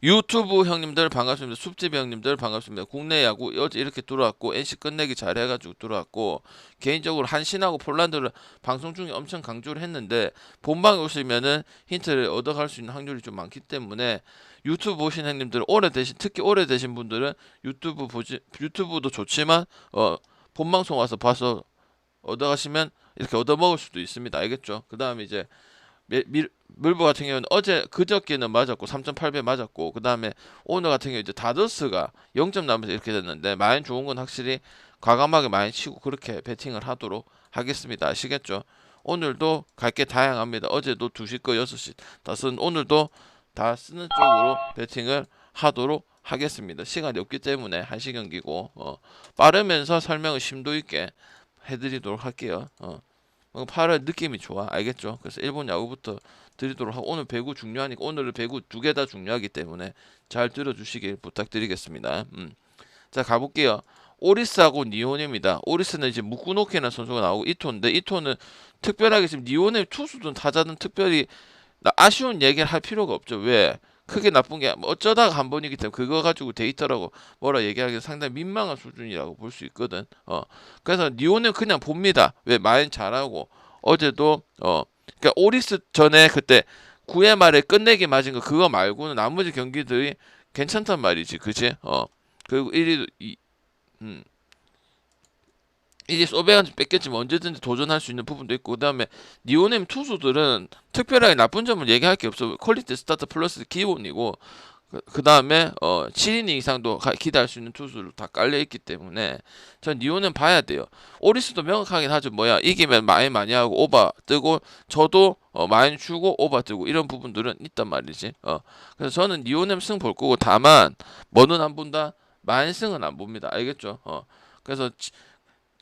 유튜브 형님들 반갑습니다. 숲집 형님들 반갑습니다. 국내 야구 어제 이렇게 들어왔고 NC 끝내기 잘해가지고 들어왔고 개인적으로 한신하고 폴란드를 방송 중에 엄청 강조를 했는데 본방에 오시면은 힌트를 얻어갈 수 있는 확률이 좀 많기 때문에 유튜브 보신 형님들 오래되신 특히 오래되신 분들은 유튜브도 좋지만 본방송 와서 봐서 얻어가시면 이렇게 얻어먹을 수도 있습니다. 알겠죠? 그 다음에 이제 물버 같은 경우는 어제 그저께는 맞았고 3.8배 맞았고 그 다음에 오늘 같은 경우 이제 다저스가 0점 남면서 이렇게 됐는데 많이 좋은 건 확실히 과감하게 많이 치고 그렇게 배팅을 하도록 하겠습니다. 아시겠죠? 오늘도 갈 게 다양합니다. 어제도 2시 거 6시 다 쓴 오늘도 다 쓰는 쪽으로 배팅을 하도록 하겠습니다. 시간이 없기 때문에 1시 경기고 빠르면서 설명을 심도 있게 해드리도록 할게요. 8월 느낌이 좋아. 알겠죠? 그래서 일본 야구부터 드리도록 하고 오늘 배구 중요하니까 오늘은 배구 2개 다 중요하기 때문에 잘 들어주시길 부탁드리겠습니다. 자 가볼게요. 오리스하고 니온입니다. 오리스는 이제 무쿠노키라는 선수가 나오고 이토인데 이토는 특별하게 지금 니온의 투수든 타자든 특별히 아쉬운 얘기를 할 필요가 없죠. 왜? 크게 나쁜 게 어쩌다가 한 번이기 때문에 그거 가지고 데이터라고 뭐라 얘기하기 상당히 민망한 수준이라고 볼 수 있거든. 그래서 니온은 그냥 봅니다. 왜 마인 잘하고 어제도 그러니까 오리스 전에 그때 9회 말에 끝내기 맞은 거 그거 말고는 나머지 경기들이 괜찮단 말이지. 그치? 그리고 1위도 이제 소배한테 뺏겼지만 언제든지 도전할 수 있는 부분도 있고 그다음에 니오넴 투수들은 특별하게 나쁜 점을 얘기할 게 없어. 퀄리티 스타트 플러스 기본이고 그다음에 7이닝 이상도 기대할 수 있는 투수로 다 깔려 있기 때문에 전 니오는 봐야 돼요. 오리스도 명확하긴 하죠. 뭐야 이기면 많이 하고 오바 뜨고 저도 많이 주고 오바 뜨고 이런 부분들은 있단 말이지. 그래서 저는 니오넴 승 볼 거고 다만 뭐는 안 본다. 만승은 안 봅니다. 알겠죠? 그래서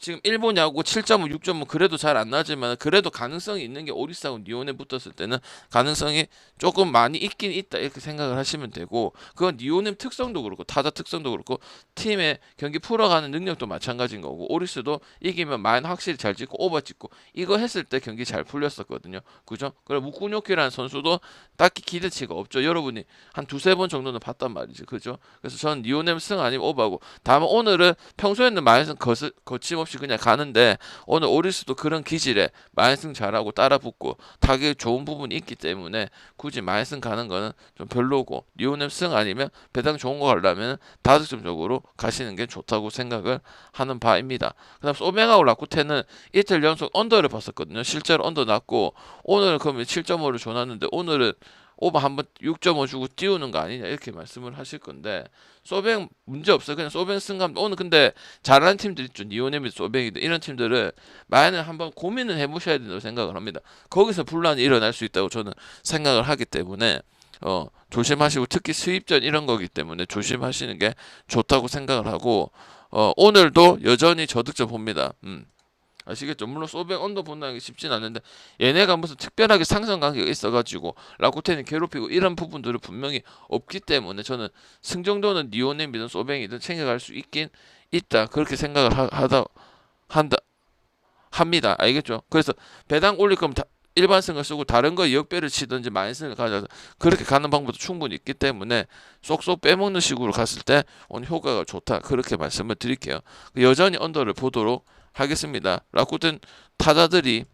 지금 일본 야구 7.5, 6.5 그래도 잘 안 나지만 그래도 가능성이 있는 게 오리스하고 니온에 붙었을 때는 가능성이 조금 많이 있긴 있다 이렇게 생각을 하시면 되고 그건 니온의 특성도 그렇고 타자 특성도 그렇고 팀의 경기 풀어가는 능력도 마찬가지인 거고 오리스도 이기면 마인 확실히 잘 찍고 오버 찍고 이거 했을 때 경기 잘 풀렸었거든요. 그죠? 그리고 무쿠뇨키라는 선수도 딱히 기대치가 없죠. 여러분이 한 두세 번 정도는 봤단 말이지. 그죠? 그래서 저는 니온의 승 아니면 오버하고 다만 오늘은 평소에는 마인승 거침없이 그냥 가는데 오늘 오리스도 그런 기질에 마인승 잘하고 따라붙고 타격이 좋은 부분이 있기 때문에 굳이 마인승 가는 거는 좀 별로고 리오넴 승 아니면 배당 좋은 거 가려면 다득점적으로 가시는 게 좋다고 생각을 하는 바입니다. 그다음 소맹하고 라쿠텐은 이틀 연속 언더를 봤었거든요. 실제로 언더 났고 오늘은 그러면 7.5를 줘놨는데 오늘은 오버 한번 6.5 주고 띄우는 거 아니냐 이렇게 말씀을 하실 건데 소뱅 문제 없어요. 그냥 소뱅 승감 오늘 근데 잘하는 팀들 있죠. 니오네미 소뱅이들 이런 팀들은 만약에 한번 고민을 해보셔야 된다고 생각을 합니다. 거기서 분란이 일어날 수 있다고 저는 생각을 하기 때문에 조심하시고 특히 수입전 이런 거기 때문에 조심하시는 게 좋다고 생각을 하고 오늘도 여전히 저득점 봅니다. 아시겠죠? 물론 소백 언더 본다는 게 쉽진 않은데 얘네가 무슨 특별하게 상승 관계가 있어가지고 라쿠텐이 괴롭히고 이런 부분들은 분명히 없기 때문에 저는 승정도는 니오넴이든 소뱅이든 챙겨갈 수 있긴 있다 그렇게 생각을 한다 합니다. 알겠죠? 그래서 배당 올릴 거면 일반승을 쓰고 다른 거 역배를 치든지 마이너스를 가져서 그렇게 가는 방법도 충분히 있기 때문에 쏙쏙 빼먹는 식으로 갔을 때 오늘 효과가 좋다 그렇게 말씀을 드릴게요. 여전히 언더를 보도록 하겠습니다. 라쿠텐 타자들이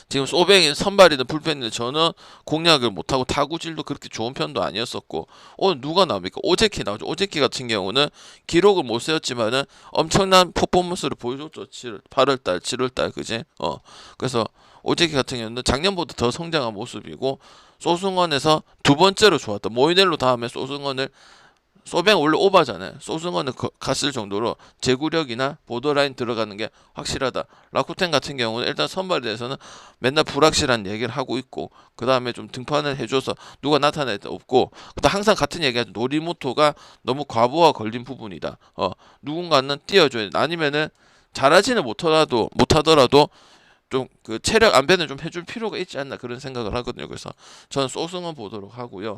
지금 소뱅이 선발이든 불펜이든 전혀 공략을 못하고 타구질도 그렇게 좋은 편도 아니었었고 오늘 누가 나옵니까? 오제키 나오죠. 오제키 같은 경우는 기록을 못 세웠지만은 엄청난 퍼포먼스를 보여줬죠. 8월달, 7월달 그지? 그래서 오제키 같은 경우는 작년보다 더 성장한 모습이고 소승원에서 두 번째로 좋았다. 모이넬로 다음에 소승원을 소뱅 원래 오바잖아요. 소승원을 갔을 정도로 제구력이나 보더라인 들어가는 게 확실하다. 라쿠텐 같은 경우는 일단 선발에 대해서는 맨날 불확실한 얘기를 하고 있고 그 다음에 좀 등판을 해줘서 누가 나타날 때 없고 그다음 항상 같은 얘기하죠. 노리모토가 너무 과부하 걸린 부분이다. 누군가는 띄워줘야 돼. 아니면은 잘하지는 못하더라도 좀 그 체력 안배는 좀 해줄 필요가 있지 않나 그런 생각을 하거든요. 그래서 저는 소승원 보도록 하고요.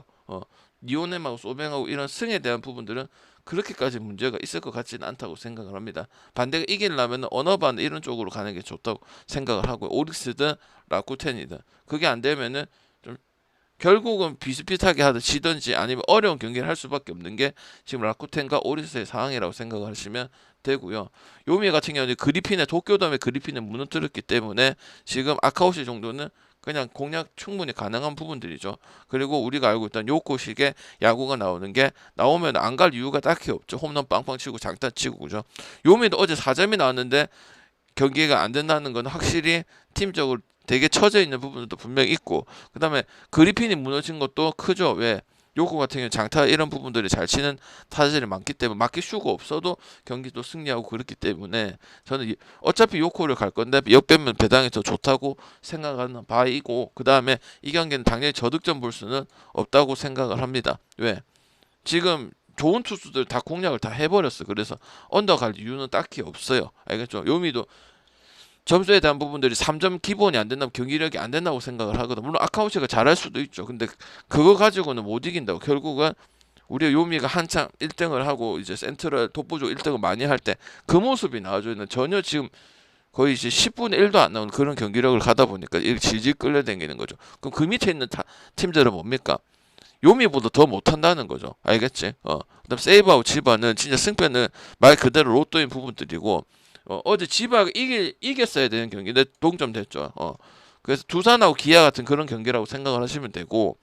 니오넴하고 소뱅하고 이런 승에 대한 부분들은 그렇게까지 문제가 있을 것 같지는 않다고 생각을 합니다. 반대가 이기려면 언어반 이런 쪽으로 가는 게 좋다고 생각을 하고요. 오릭스든 라쿠텐이든 그게 안 되면은 좀 결국은 비슷비슷하게 하듯 지든지 아니면 어려운 경기를 할 수밖에 없는 게 지금 라쿠텐과 오리스의 상황이라고 생각을 하시면 되고요. 요미 같은 경우는 그리핀의 도쿄돔의 그리핀을 무너뜨렸기 때문에 지금 아카오시 정도는 그냥 공략 충분히 가능한 부분들이죠. 그리고 우리가 알고 있던 요코식의 야구가 나오는 게 나오면 안 갈 이유가 딱히 없죠. 홈런 빵빵 치고 장타 치고 그죠. 요미도 어제 4점이 나왔는데 경기가 안 된다는 건 확실히 팀적으로 되게 처져 있는 부분도 분명히 있고, 그 다음에 그리핀이 무너진 것도 크죠. 왜? 요코 같은 경우는 장타 이런 부분들이 잘 치는 타자들이 많기 때문에 맡길 수가 없어도 경기도 승리하고 그렇기 때문에 저는 어차피 요코를 갈 건데 역배면 배당이 더 좋다고 생각하는 바이고, 그 다음에 이 경기는 당연히 저득점 볼 수는 없다고 생각을 합니다. 왜? 지금 좋은 투수들 다 공략을 다 해버렸어. 그래서 언더 갈 이유는 딱히 없어요. 알겠죠? 요미도 점수에 대한 부분들이 3점 기본이 안 된다면 경기력이 안 된다고 생각을 하거든. 물론 아카우치가 잘할 수도 있죠. 근데 그거 가지고는 못 이긴다고. 결국은 우리 요미가 한창 1등을 하고 이제 센트럴 독보적 1등을 많이 할 때 그 모습이 나와줘있는, 전혀 지금 거의 이제 10분의 1도 안 나오는 그런 경기력을 가다 보니까 이렇게 질질 끌려다니는 거죠. 그럼 그 밑에 있는 팀들은 뭡니까? 요미보다 더 못한다는 거죠. 알겠지? 그다음 세이브하고 지바는 진짜 승패는 말 그대로 로또인 부분들이고, 어제 지바가 이겼어야 되는 경기인데 동점됐죠. 그래서 두산하고 기아 같은 그런 경기라고 생각을 하시면 되고,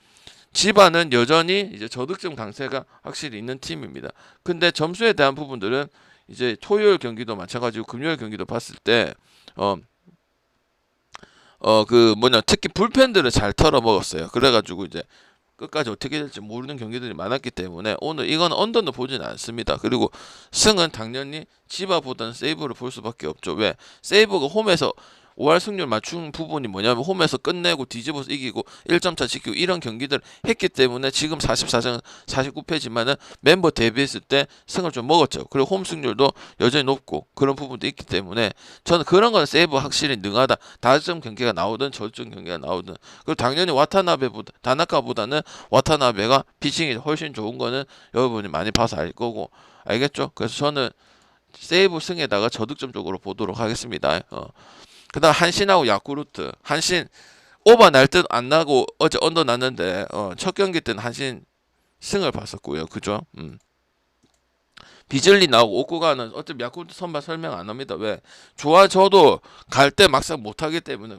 지바는 여전히 이제 저득점 강세가 확실히 있는 팀입니다. 근데 점수에 대한 부분들은 이제 토요일 경기도 마찬가지고 금요일 경기도 봤을 때 특히 불펜들을 잘 털어 먹었어요. 그래가지고 이제 끝까지 어떻게 될지 모르는 경기들이 많았기 때문에 오늘 이건 언더는 보지는 않습니다. 그리고 승은 당연히 지바보다는 세이브를 볼 수밖에 없죠. 왜? 세이브가 홈에서 5할 승률 맞춘 부분이 뭐냐면 홈에서 끝내고 뒤집어서 이기고 1점차 지키고 이런 경기들을 했기 때문에 지금 44전 49패지만은 멤버 데뷔했을 때 승을 좀 먹었죠. 그리고 홈 승률도 여전히 높고 그런 부분도 있기 때문에 저는 그런 건 세이브 확실히 능하다. 다점 경기가 나오든 저점 경기가 나오든. 그리고 당연히 와타나베보다 다나카보다는 와타나베가 피칭이 훨씬 좋은 거는 여러분이 많이 봐서 알 거고, 알겠죠? 그래서 저는 세이브 승에다가 저득점 쪽으로 보도록 하겠습니다. 그다음 한신하고 야쿠르트. 한신 오버 날 듯 안 나고 어제 언더 났는데 첫 경기 때는 한신 승을 봤었고요. 그죠? 비즐리 나오고 오쿠가는 어차피 야쿠르트 선발 설명 안 합니다. 왜? 좋아져도 갈 때 막상 못하기 때문에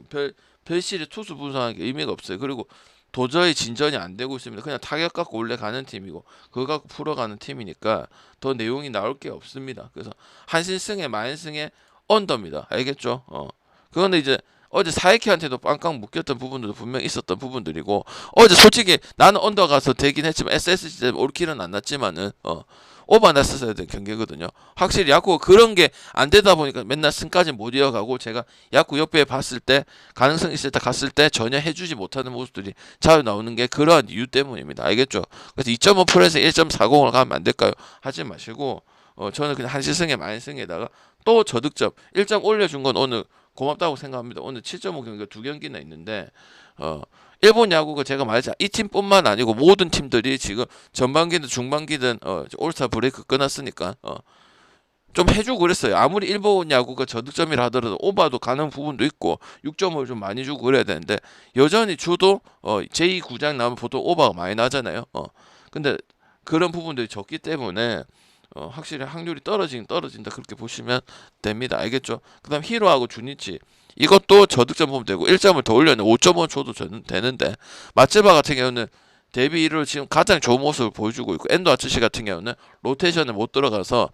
별실이 투수 분석하는 게 의미가 없어요. 그리고 도저히 진전이 안 되고 있습니다. 그냥 타격 갖고 올라가는 팀이고 그거 갖고 풀어가는 팀이니까 더 내용이 나올 게 없습니다. 그래서 한신 승에 만승에 언더입니다. 알겠죠? 그런데 이제 어제 사이키한테도 빵빵 묶였던 부분들도 분명히 있었던 부분들이고, 어제 솔직히 나는 언더 가서 되긴 했지만 SSG 때문에 올킬은 안 났지만은 오버 났었어야 될 경기거든요. 확실히 야구가 그런 게 안 되다 보니까 맨날 승까지 못 이어가고, 제가 야구 옆에 봤을 때 가능성 있을 때 갔을 때 전혀 해주지 못하는 모습들이 자주 나오는 게 그러한 이유 때문입니다. 알겠죠? 그래서 2.5 프로에서 1.40을 가면 안 될까요? 하지 마시고 저는 그냥 한시승에 만승에다가 또 저득점 1점 올려준 건 오늘 고맙다고 생각합니다. 오늘 7.5 경기가 2경기나 있는데 일본 야구가 제가 말했잖아요. 이 팀뿐만 아니고 모든 팀들이 지금 전반기든 중반기든 올스타 브레이크 끝났으니까 좀 해주고 그랬어요. 아무리 일본 야구가 저득점이라 하더라도 오버도 가는 부분도 있고 6점을 좀 많이 주고 그래야 되는데 여전히 주도 제2구장 나오면 보통 오버가 많이 나잖아요. 근데 그런 부분들이 적기 때문에 확실히 확률이 떨어진다 그렇게 보시면 됩니다. 알겠죠? 그 다음 히로하고 주니치 이것도 저득점 보면 되고 1점을 더 올려는 5.5 줘도 되는데, 마츠바 같은 경우는 데뷔 1을 지금 가장 좋은 모습을 보여주고 있고, 엔도 아츠시 같은 경우는 로테이션에 못 들어가서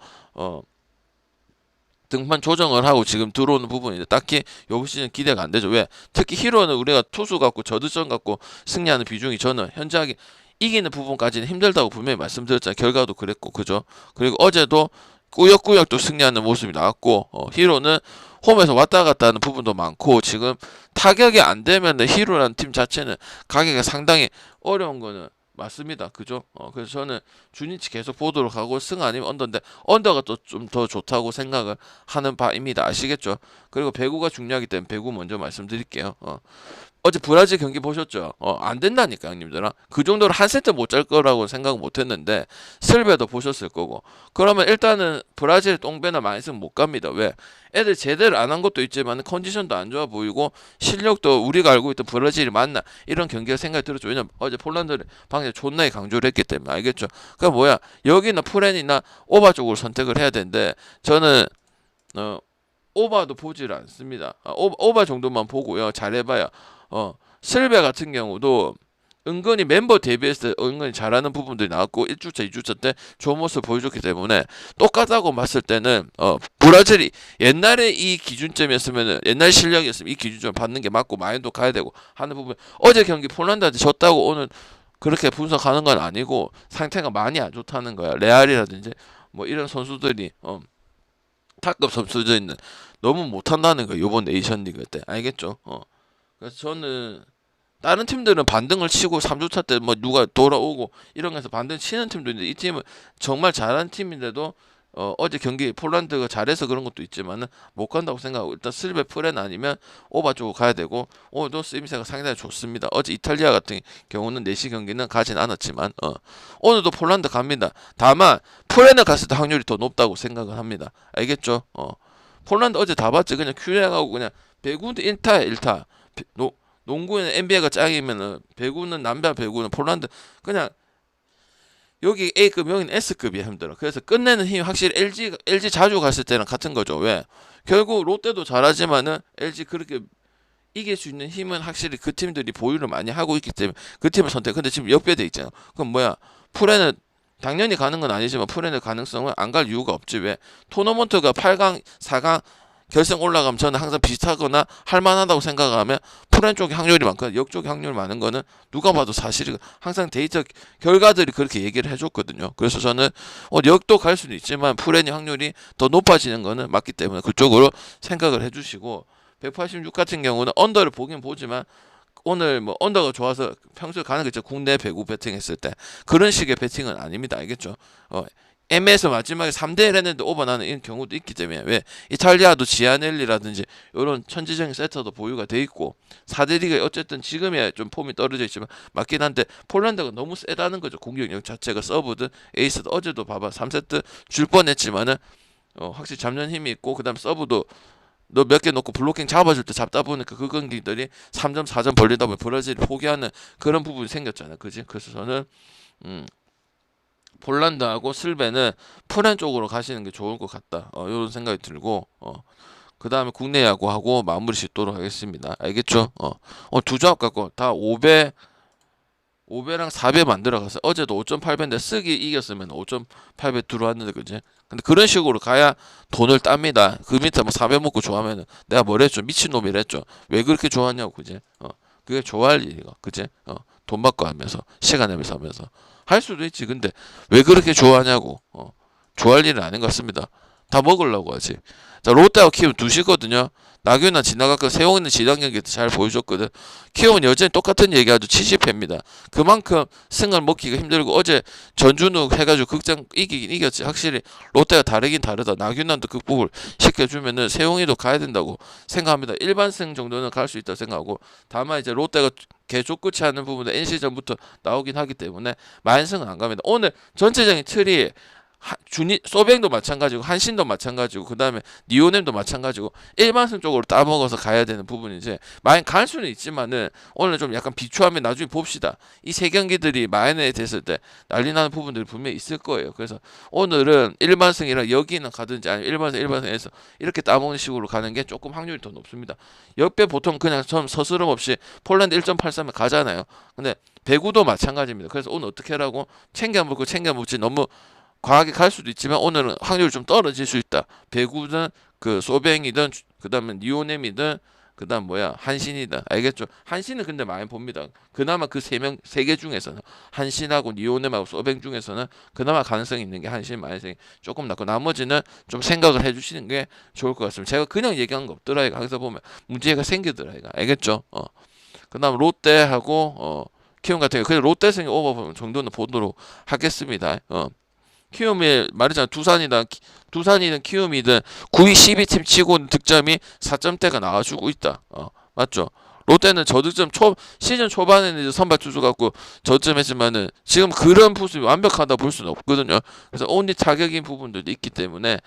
등판 조정을 하고 지금 들어오는 부분인데 딱히 요 시즌 기대가 안 되죠. 왜? 특히 히로는 우리가 투수 갖고 저득점 갖고 승리하는 비중이 저는 현저하게 이기는 부분까지는 힘들다고 분명히 말씀드렸잖아요. 결과도 그랬고, 그죠? 그리고 어제도 꾸역꾸역 또 승리하는 모습이 나왔고, 히로는 홈에서 왔다 갔다 하는 부분도 많고, 지금 타격이 안 되면 히로라는 팀 자체는 가기가 상당히 어려운 거는 맞습니다. 그죠? 그래서 저는 주니치 계속 보도록 하고, 승 아니면 언더인데 언더가 또 좀 더 좋다고 생각을 하는 바입니다. 아시겠죠? 그리고 배구가 중요하기 때문에 배구 먼저 말씀드릴게요. 어제 브라질 경기 보셨죠? 안 된다니까, 형님들아. 그 정도로 한 세트 못 짤 거라고 생각 못 했는데, 슬베도 보셨을 거고. 그러면 일단은 브라질 똥배나 많이 쓰면 못 갑니다. 왜? 애들 제대로 안 한 것도 있지만 컨디션도 안 좋아 보이고, 실력도 우리가 알고 있던 브라질이 맞나? 이런 경기가 생각이 들었죠. 왜냐면 어제 폴란드를 방금 존나게 강조를 했기 때문에. 알겠죠? 그러니까 뭐야? 여기나 프렌이나 오바 쪽으로 선택을 해야 되는데, 저는, 어, 오바도 보지를 않습니다. 오바 정도만 보고요. 잘해봐야. 슬베 같은 경우도 은근히 멤버 대비해서 은근히 잘하는 부분들이 나왔고 1주차, 2주차 때 좋은 모습 보여줬기 때문에 똑같다고 봤을 때는 브라질이 옛날에 이 기준점이었으면 옛날 실력이었으면 이 기준점 받는 게 맞고 마인도 가야 되고 하는 부분 어제 경기 폴란드한테 졌다고 오늘 그렇게 분석하는 건 아니고 상태가 많이 안 좋다는 거야. 레알이라든지 뭐 이런 선수들이 탑급 선수들은 너무 못한다는 거예요. 이번 네이션리그 때 알겠죠? 그래서 저는 다른 팀들은 반등을 치고 3주차 때 뭐 누가 돌아오고 이런 거에서 반등 치는 팀도 있는데 이 팀은 정말 잘하는 팀인데도 어제 경기 폴란드가 잘해서 그런 것도 있지만은 못 간다고 생각하고 일단 슬베 프렌 아니면 오바 쪽으로 가야 되고 오늘도 쓰임새가 상당히 좋습니다. 어제 이탈리아 같은 경우는 4시 경기는 가진 않았지만 오늘도 폴란드 갑니다. 다만 프렌을 갔을 때 확률이 더 높다고 생각을 합니다. 알겠죠? 폴란드 어제 다 봤지. 그냥 큐렉하고 그냥 배구도 1타야 1타. 농구에는 NBA가 짱이면은 배구는 남자 배구는 폴란드 그냥 여기 A급 여기는 S급이야 힘들어. 그래서 끝내는 힘이 확실히 LG 자주 갔을 때랑 같은 거죠. 왜? 결국 롯데도 잘하지만은 LG 그렇게 이길 수 있는 힘은 확실히 그 팀들이 보유를 많이 하고 있기 때문에 그 팀을 선택. 근데 지금 역배돼 있잖아. 그럼 뭐야? 프레는 당연히 가는 건 아니지만 프레의 가능성은 안 갈 이유가 없지. 왜? 토너먼트가 8강, 4강 결승 올라가면 저는 항상 비슷하거나 할만하다고 생각하면 프렌 쪽의 확률이 많거든. 역 쪽의 확률이 많은 거는 누가 봐도 사실이 항상 데이터 결과들이 그렇게 얘기를 해줬거든요. 그래서 저는 역도 갈 수는 있지만 프렌의 확률이 더 높아지는 거는 맞기 때문에 그쪽으로 생각을 해주시고 186 같은 경우는 언더를 보긴 보지만 오늘 뭐 언더가 좋아서 평소에 가는 거 있죠. 국내 배구 배팅했을 때 그런 식의 배팅은 아닙니다. 알겠죠? M에서 마지막에 3대1 했는데 오버 나는 이런 경우도 있기 때문에 왜 이탈리아도 지아넬리라든지 이런 천지적인 세터도 보유가 돼 있고 4대 리그 어쨌든 지금이야 좀 폼이 떨어져 있지만 맞긴 한데 폴란드가 너무 세다는 거죠. 공격력 자체가 서브든 에이스도 어제도 봐봐 3세트 줄 뻔했지만은 확실히 잡는 힘이 있고 그다음 서브도 너 몇 개 놓고 블로킹 잡아줄 때 잡다 보니까 그 경기들이 3점 4점 벌리다 보면 브라질이 포기하는 그런 부분이 생겼잖아. 그지? 그래서 저는 폴란드하고 슬베는 프렌 쪽으로 가시는 게 좋을 것 같다. 이런 생각이 들고 그 다음에 국내 야구하고 마무리 짓도록 하겠습니다. 알겠죠? 두 조합 갖고 다 5배랑 4배 만들어가서 어제도 5.8배인데 쓰기 이겼으면 5.8배 들어왔는데 그지? 근데 그런 식으로 가야 돈을 땁니다. 그 밑에 뭐 4배 먹고 좋아하면은 내가 뭐랬죠? 미친놈이랬죠. 왜 그렇게 좋아하냐고 그지? 그게 좋아할 일이가 그지? 돈 받고 하면서 시간 내면서 하면서 할 수도 있지. 근데 왜 그렇게 좋아하냐고. 좋아할 일은 아닌 것 같습니다. 다 먹으려고 하지. 자, 롯데하고 키움 2시거든요. 나균아 지나갔고 세용이는 지난 경기 때 잘 보여줬거든. 키움은 여전히 똑같은 얘기 아주 70회입니다. 그만큼 승을 먹기가 힘들고 어제 전준우 해가지고 극장 이기긴 이겼지. 확실히 롯데가 다르긴 다르다. 나균아도 극복을 시켜주면은 세용이도 가야 된다고 생각합니다. 일반승 정도는 갈 수 있다고 생각하고 다만 이제 롯데가 개족 끝이 하는 부분은 NC전부터 나오긴 하기 때문에 만승은 안 갑니다. 오늘 전체적인 틀이 소뱅도 마찬가지고 한신도 마찬가지고 그 다음에 니오넴도 마찬가지고 일반승 쪽으로 따먹어서 가야 되는 부분이지 많이 갈 수는 있지만은 오늘 좀 약간 비추하면 나중에 봅시다. 이 세 경기들이 마이너에 됐을 때 난리 나는 부분들이 분명히 있을 거예요. 그래서 오늘은 일반승이랑 여기는 가든지 아니면 일반승에서 이렇게 따먹는 식으로 가는 게 조금 확률이 더 높습니다. 역배 보통 그냥 좀 서스럼 없이 폴란드 1.83에 가잖아요. 근데 배구도 마찬가지입니다. 그래서 오늘 어떻게 하라고 챙겨 먹지 너무 과하게 갈 수도 있지만 오늘은 확률이 좀 떨어질 수 있다. 배구든 그 소뱅이든 그다음에 니오넴이든 그다음 뭐야 한신이든 알겠죠? 한신은 근데 많이 봅니다. 그나마 그 세 개 중에서는 한신하고 니오넴하고 소뱅 중에서는 그나마 가능성이 있는 게 한신 마이너스 조금 낮고 나머지는 좀 생각을 해주시는 게 좋을 것 같습니다. 제가 그냥 얘기한 거 없더라 이거 항상 보면 문제가 생기더라 이거 알겠죠? 그다음 롯데하고 키움 같은 경우 그냥 롯데 승이 오버 정도는 보도록 하겠습니다. 키움이 말이잖아 두산이든 키움이든 9위 12팀 치고는 득점이 4점대가 나와주고 있다. 맞죠? 롯데는 저득점 시즌 초반에는 이제 선발 투수 갖고 저점했지만은 지금 그런 모습이 완벽하다 볼 수는 없거든요. 그래서 온리 타격인 부분들도 있기 때문에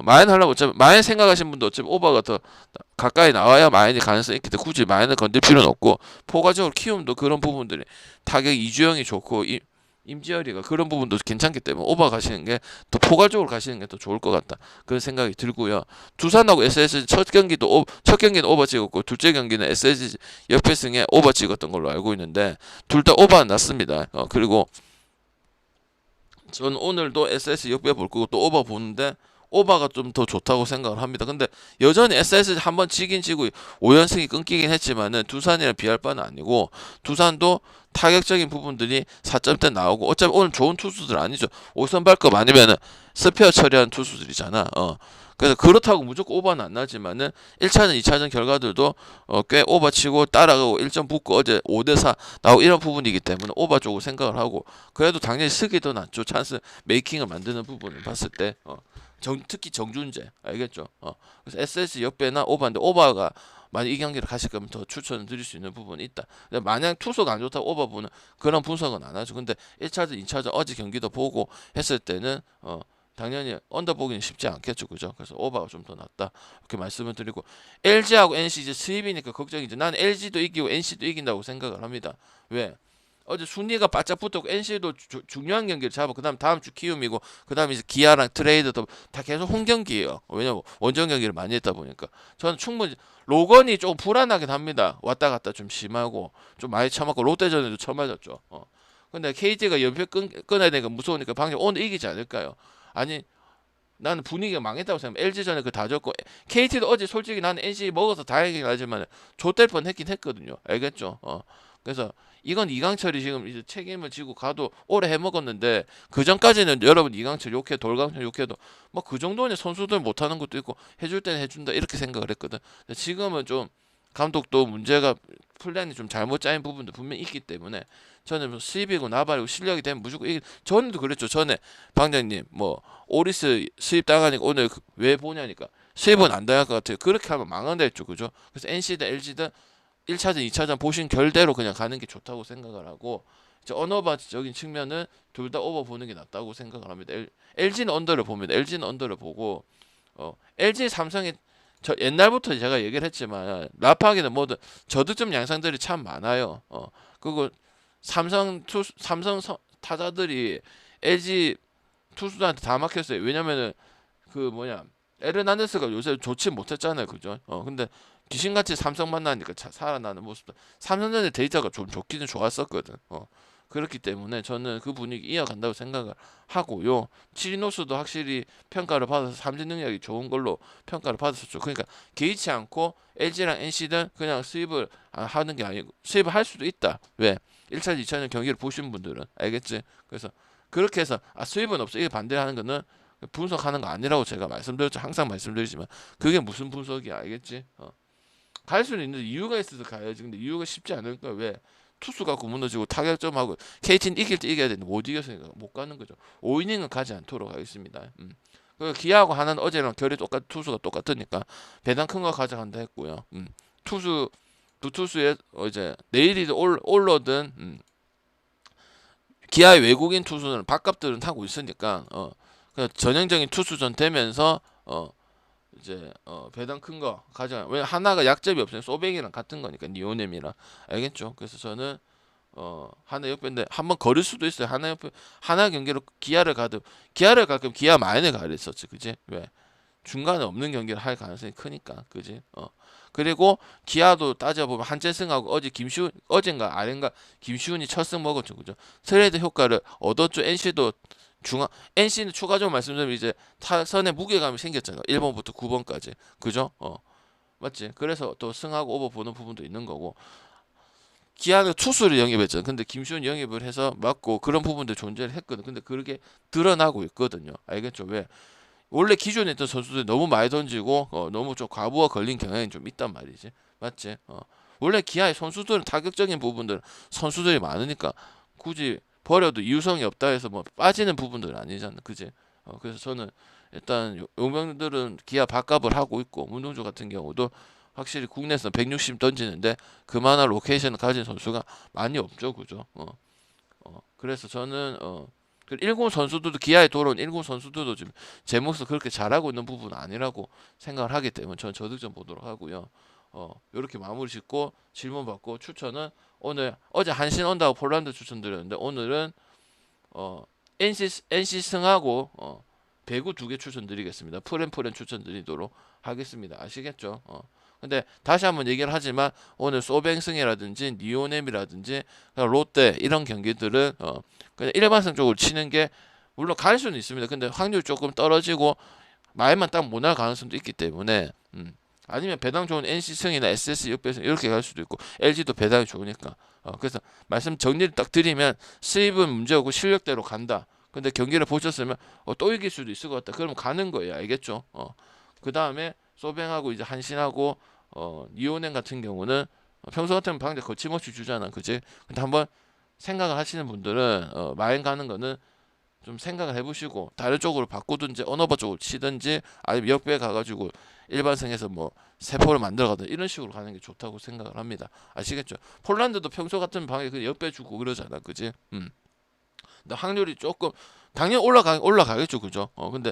마인 하려고 어차피 마인 생각하신 분도 어차피 오버가 더 가까이 나와야 마인이 가능성이 있기 때문에 굳이 마인을 건들 필요는 없고, 포괄적으로 키움도 그런 부분들이 타격 이주영이 좋고 임지열이가 그런 부분도 괜찮기 때문에 오버 가시는 게 더 포괄적으로 가시는 게 더 좋을 것 같다, 그런 생각이 들고요. 두산하고 SS 첫 경기는 오버 찍었고 둘째 경기는 SS 역배승에 오버 찍었던 걸로 알고 있는데 둘 다 오버 안 났습니다. 그리고 전 오늘도 SS 역배 볼 거고 또 오버 보는데 오버가 좀 더 좋다고 생각을 합니다. 근데 여전히 SS 한번 지긴 지고 5연승이 끊기긴 했지만은 두산이랑 비할 바는 아니고, 두산도 타격적인 부분들이 4점대 나오고 어차피 오늘 좋은 투수들 아니죠. 오선발급 아니면은 스페어 처리한 투수들이잖아. 그래서 그렇다고 무조건 오버는 안 나지만은 1차전, 2차전 결과들도 꽤 오버치고 따라가고 1점 붙고 어제 5대4 나오고 이런 부분이기 때문에 오버 쪽으로 생각을 하고, 그래도 당연히 스기 더 낫죠. 찬스 메이킹을 만드는 부분을 봤을 때. 특히 정준재 알겠죠? 그래서 SS 역배나 오버인데 오버가 만약 이 경기를 가실 거면 더 추천을 드릴 수 있는 부분이 있다. 근데 만약 투수가 안 좋다고 오버 보는 그런 분석은 안 하죠. 근데 1차전, 2차전 어제 경기도 보고 했을 때는 당연히 언더 보기는 쉽지 않겠죠, 그죠? 그래서 오버가 좀 더 낫다 이렇게 말씀을 드리고, LG하고 NC 이제 수입이니까 걱정이죠. 난 LG도 이기고 NC도 이긴다고 생각을 합니다. 왜? 어제 순위가 바짝 붙었고 NC도 중요한 경기를 잡아. 그다음 다음 주 키움이고 그다음 이제 기아랑 트레이드도 다 계속 홈 경기예요. 왜냐면 원정 경기를 많이 했다 보니까 저는 충분히 로건이 좀 불안하긴 합니다. 왔다 갔다 좀 심하고 좀 많이 참았고 롯데전에도 처맞았죠. 근데 KT가 연패 끊어야 되니까 무서우니까 방금 오늘 이기지 않을까요? 아니 나는 분위기가 망했다고 생각해. LG전에 그 다 졌고 KT도 어제 솔직히 나는 NC 먹어서 다행이긴 하지만 좆될 뻔 했긴 했거든요. 알겠죠? 그래서 이건 이강철이 지금 이제 책임을 지고 가도 오래 해먹었는데, 그 전까지는 여러분 이강철 욕해 돌강철 욕해도 뭐 그 정도는 선수들 못하는 것도 있고 해줄 때는 해준다 이렇게 생각을 했거든. 지금은 좀 감독도 문제가 플랜이 좀 잘못 짜인 부분도 분명히 있기 때문에 저는 뭐 수입이고 나발이고 실력이 되면 무조건 전에도 그랬죠. 전에 방장님 뭐 오리스 수입 당하니까 오늘 왜 보냐니까 수입은 안 당할 것 같아요. 그렇게 하면 망한다 했죠, 그죠? 그래서 NC든 LG든 1차전, 2차전 보신 결대로 그냥 가는 게 좋다고 생각을 하고, 이제 언어바적인 측면은 둘 다 오버 보는 게 낫다고 생각을 합니다. LG는 언더를 봅니다. LG는 언더를 보고 LG 삼성이 저 옛날부터 제가 얘기를 했지만 라파기는 뭐든 저득점 양상들이 참 많아요. 그리고 삼성 타자들이 LG 투수들한테 다 막혔어요. 왜냐면은 그 뭐냐 에르난데스가 요새 좋지 못했잖아요, 그죠? 근데 귀신같이 삼성 만나니까 살아나는 모습도 삼성전의 데이터가 좀 좋기는 좋았었거든. 그렇기 때문에 저는 그 분위기 이어간다고 생각을 하고요. 치리노스도 확실히 평가를 받아서 삼진 능력이 좋은 걸로 평가를 받았었죠. 그러니까 개의치 않고 LG랑 NC는 그냥 수입을 하는 게 아니고 수입을 할 수도 있다. 왜? 1차, 2차전 경기를 보신 분들은 알겠지? 그래서 그렇게 해서 수입은 없어 이게 반대하는 거는 분석하는 거 아니라고 제가 말씀드렸죠. 항상 말씀드리지만 그게 무슨 분석이야, 알겠지? 갈 수는 있는데 이유가 있어서 가야지. 근데 이유가 쉽지 않을 거야. 왜? 투수 갖고 무너지고 타격점하고 KT는 이길 때 이겨야 되는데 못 이겼으니까 못 가는 거죠. 5이닝은 가지 않도록 하겠습니다. 그리고 기아하고 하나는 어제랑 결이 투수가 똑같으니까 배당 큰 거 가져간다 했고요. 투수 두 투수에 이제 내일이 올러든 기아의 외국인 투수는 밥값들은 타고 있으니까 전형적인 투수전 되면서 이제 배당 큰 거 가져가. 왜 하나가 약점이 없어요. 소뱅이랑 같은 거니까 니오넴이랑 알겠죠. 그래서 저는 하나 옆인데 한번 거릴 수도 있어요. 하나 경기로 기아를 갈 거면 기아 마인을 가랬었지, 그지? 왜 중간에 없는 경기를 할 가능성이 크니까, 그지? 그리고 기아도 따져보면 한재승하고 어젠가 아ren가 김시훈이 첫 승 먹었죠, 그죠? 트레이드 효과를 얻었죠. NC는 추가적으로 말씀드리면 이제 타선에 무게감이 생겼잖아요. 1번부터 9번까지. 그죠? 맞지? 그래서 또 승하고 오버 보는 부분도 있는 거고. 기아는 투수를 영입했잖아요. 근데 김시훈 영입을 해서 맞고 그런 부분도 존재를 했거든. 근데 그렇게 드러나고 있거든요. 알겠죠? 왜? 원래 기존에 있던 선수들이 너무 많이 던지고 너무 좀 과부하 걸린 경향이 좀 있단 말이지. 맞지? 원래 기아의 선수들은 타격적인 부분들 선수들이 많으니까 굳이 버려도 이유성이 없다 해서 뭐 빠지는 부분들은 아니잖아, 그지? 그래서 저는 일단 용병들은 기아 밥값을 하고 있고 문동주 같은 경우도 확실히 국내에서 160 던지는데 그만한 로케이션을 가진 선수가 많이 없죠, 그죠? 그래서 저는 일군 선수들도 기아에 돌아온 일군 선수들도 지금 제 몫을 그렇게 잘하고 있는 부분은 아니라고 생각을 하기 때문에 저는 저득점 보도록 하고요. 이렇게 마무리 짓고 질문 받고 추천은 오늘 어제 한신 온다고 폴란드 추천드렸는데 오늘은 NC 승하고 배구 2개 추천드리겠습니다. 프렌 추천드리도록 하겠습니다. 아시겠죠? 근데 다시 한번 얘기를 하지만 오늘 소뱅승이라든지 니오넴이라든지 롯데 이런 경기들은 그냥 일반성 쪽으로 치는 게 물론 갈 수는 있습니다. 근데 확률이 조금 떨어지고 마에만 딱 못할 가능성도 있기 때문에 아니면 배당 좋은 NC승이나 SSG 역배승 이렇게 갈 수도 있고 LG도 배당이 좋으니까 그래서 말씀 정리를 딱 드리면 수입은 문제고 실력대로 간다. 근데 경기를 보셨으면 또 이길 수도 있을 것 같다. 그러면 가는 거예요. 알겠죠? 그 다음에 소뱅하고 이제 한신하고 니오넨 같은 경우는 평소 같으면 방제 거침없이 주잖아. 그지? 근데 한번 생각을 하시는 분들은 마인 가는 거는 좀 생각을 해보시고 다른 쪽으로 바꾸든지 언어버 쪽으로 치든지 아니면 역배 가가지고 일반성에서 뭐 세포를 만들어가든 이런 식으로 가는 게 좋다고 생각을 합니다. 아시겠죠? 폴란드도 평소 같은 방에 그 역배 주고 그러잖아. 그지? 근데 확률이 조금 당연히 올라가겠죠. 그죠? 근데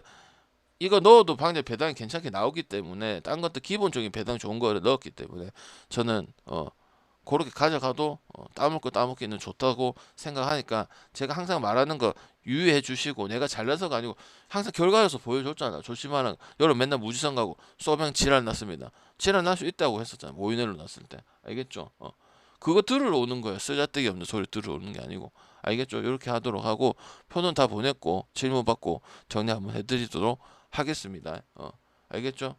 이거 넣어도 방제 배당이 괜찮게 나오기 때문에 딴 것도 기본적인 배당 좋은 거를 넣었기 때문에 저는 그렇게 가져가도 따먹기는 좋다고 생각하니까 제가 항상 말하는 거 유의해 주시고 내가 잘나서가 아니고 항상 결과에서 보여줬잖아. 조심하는 여러분 맨날 무지성 가고 소병 지랄 났습니다. 지랄 날 수 있다고 했었잖아. 모이넬로 났을 때 알겠죠? 그거 들으러 오는 거예요. 쓰잘데기 없는 소리 들으러 오는 게 아니고 알겠죠? 이렇게 하도록 하고 표는 다 보냈고 질문 받고 정리 한번 해드리도록 하겠습니다. 알겠죠?